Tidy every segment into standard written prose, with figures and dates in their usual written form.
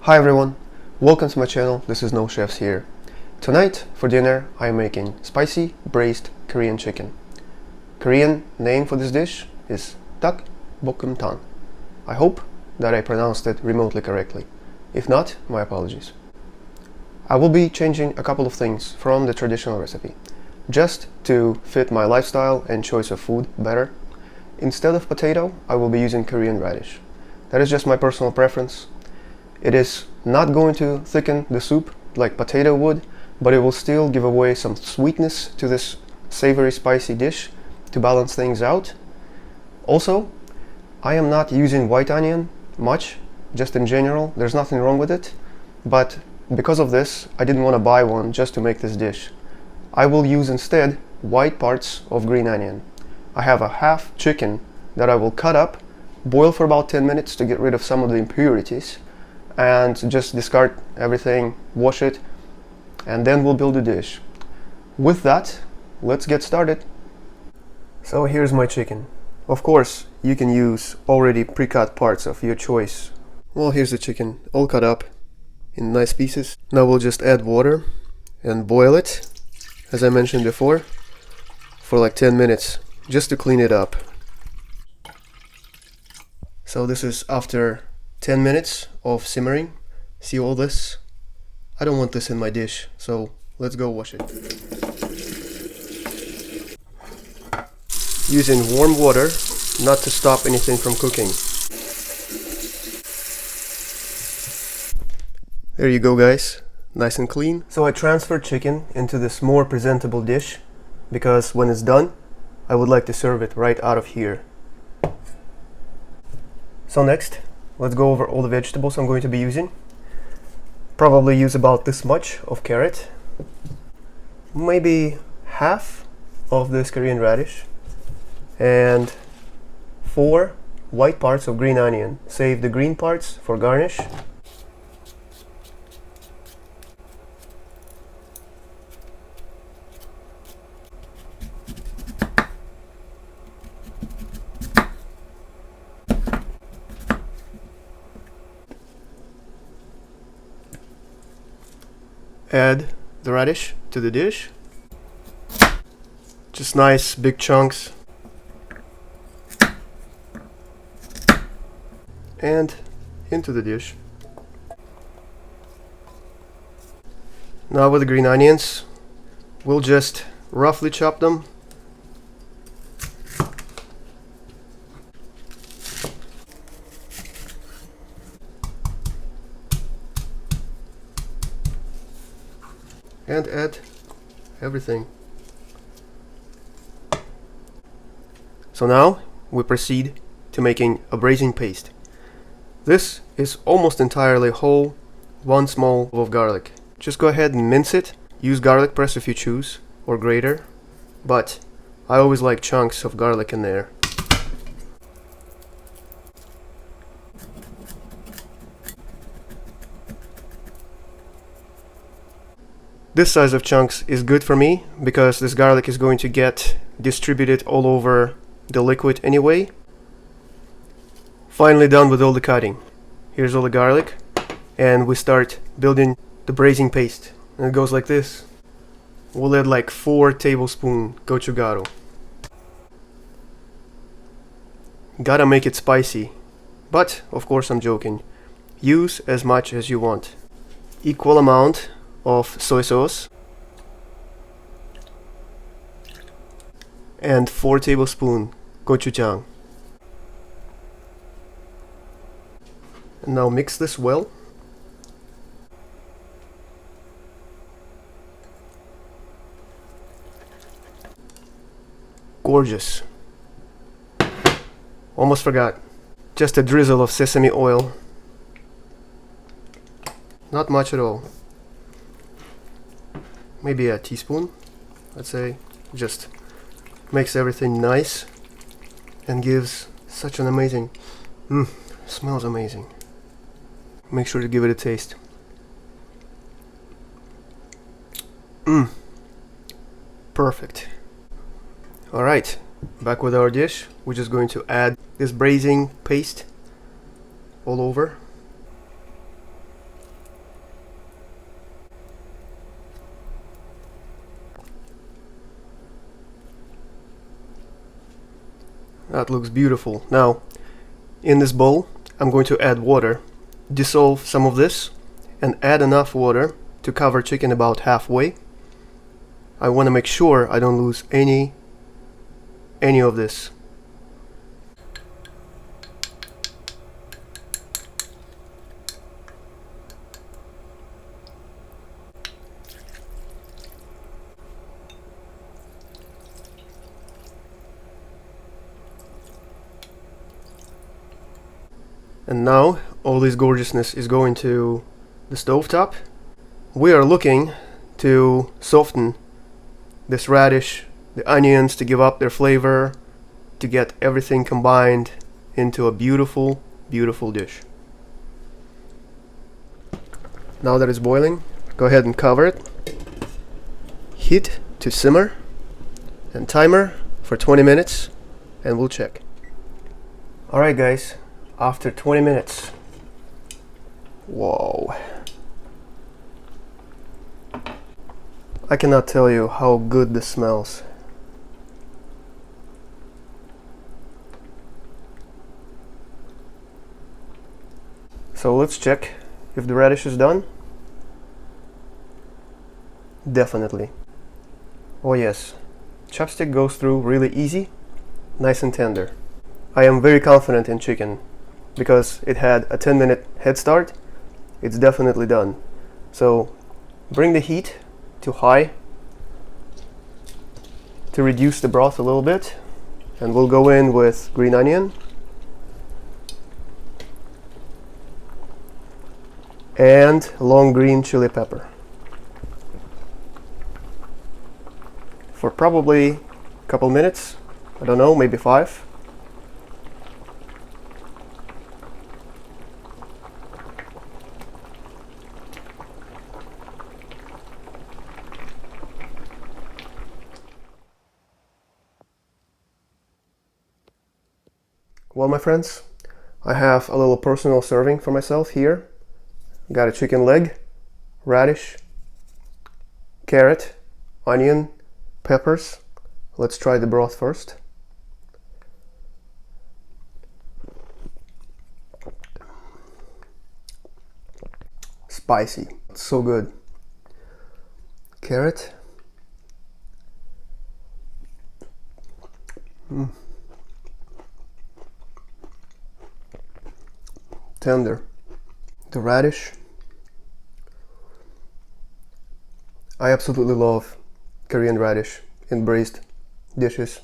Hi everyone, welcome to my channel. This is No Chefs here. Tonight for dinner I am making spicy braised Korean chicken. Korean name for this dish is Dakbokkeumtang. I hope that I pronounced it remotely correctly. If not, my apologies. I will be changing a couple of things from the traditional recipe, just to fit my lifestyle and choice of food better. Instead of potato, I will be using Korean radish. That is just my personal preference. It is not going to thicken the soup like potato would, but it will still give away some sweetness to this savory spicy dish to balance things out. Also, I am not using white onion much, just in general. There's nothing wrong with it, but because of this, I didn't want to buy one just to make this dish. I will use instead white parts of green onion. I have a half chicken that I will cut up, boil for about 10 minutes to get rid of some of the impurities, and just discard everything, wash it, and then we'll build a dish. With that, let's get started. So here's my chicken. Of course, you can use already pre-cut parts of your choice. Well, here's the chicken, all cut up in nice pieces. Now we'll just add water and boil it, as I mentioned before, for like 10 minutes, just to clean it up. So this is after 10 minutes of simmering. See all this? I don't want this in my dish, so let's go wash it. Using warm water, not to stop anything from cooking. There you go, guys, nice and clean. So I transferred chicken into this more presentable dish, because when it's done, I would like to serve it right out of here. So next, let's go over all the vegetables I'm going to be using. Probably use about this much of carrot, maybe half of this Korean radish, and 4 white parts of green onion. Save the green parts for garnish. Add the radish to the dish. Just nice big chunks. And into the dish. Now with the green onions, we'll just roughly chop them. And add everything. So now we proceed to making a braising paste. This is almost entirely whole, 1 small clove of garlic. Just go ahead and mince it. Use garlic press if you choose, or grater, but I always like chunks of garlic in there. This size of chunks is good for me because this garlic is going to get distributed all over the liquid anyway. Finally done with all the cutting. Here's all the garlic, and we start building the braising paste. And it goes like this. We'll add like 4 tablespoons gochugaru. Gotta make it spicy, but of course I'm joking. Use as much as you want. Equal amount of soy sauce and 4 tablespoons gochujang. And now mix this well. Gorgeous. Almost forgot. Just a drizzle of sesame oil. Not much at all. Maybe a teaspoon, let's say. Just makes everything nice and gives such an amazing, smells amazing. Make sure to give it a taste. Perfect. Alright, back with our dish. We're just going to add this braising paste all over. That looks beautiful. Now, in this bowl, I'm going to add water, dissolve some of this, and add enough water to cover chicken about halfway. I want to make sure I don't lose any of this. And now all this gorgeousness is going to the stovetop. We are looking to soften this radish, the onions, to give up their flavor, to get everything combined into a beautiful, beautiful dish. Now that it's boiling, go ahead and cover it. Heat to simmer and timer for 20 minutes, and we'll check. Alright guys, after 20 minutes. Whoa. I cannot tell you how good this smells. So let's check if the radish is done. Definitely. Oh yes, chopstick goes through really easy, nice and tender. I am very confident in chicken because it had a 10-minute head start. It's definitely done. So bring the heat to high to reduce the broth a little bit, and we'll go in with green onion and long green chili pepper for probably a couple minutes. I don't know, maybe 5. Well, my friends, I have a little personal serving for myself here. Got a chicken leg, radish, carrot, onion, peppers. Let's try the broth first. Spicy, it's so good. Carrot. Tender. The radish. I absolutely love Korean radish in braised dishes.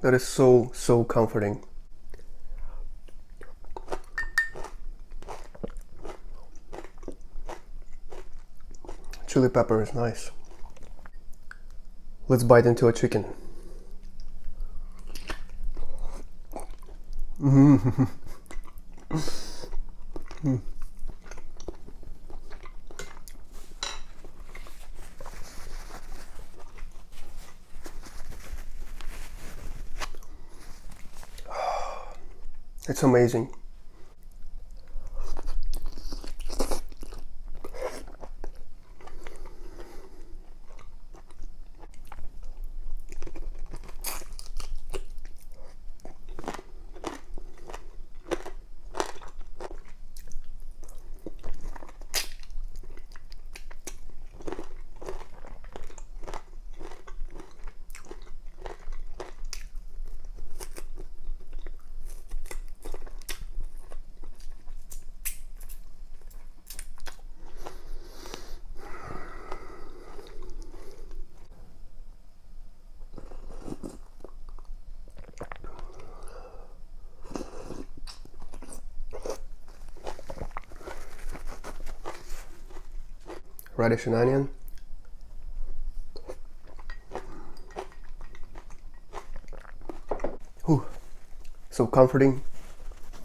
That is so comforting. Chili pepper is nice. Let's bite into a chicken. It's amazing. Radish and onion. Whew. So comforting.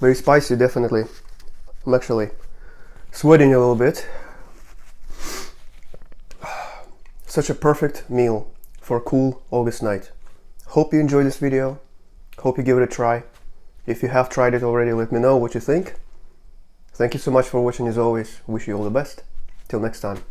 Very spicy, definitely. I'm actually sweating a little bit. Such a perfect meal for a cool August night. Hope you enjoyed this video. Hope you give it a try. If you have tried it already, let me know what you think. Thank you so much for watching as always. Wish you all the best. Till next time.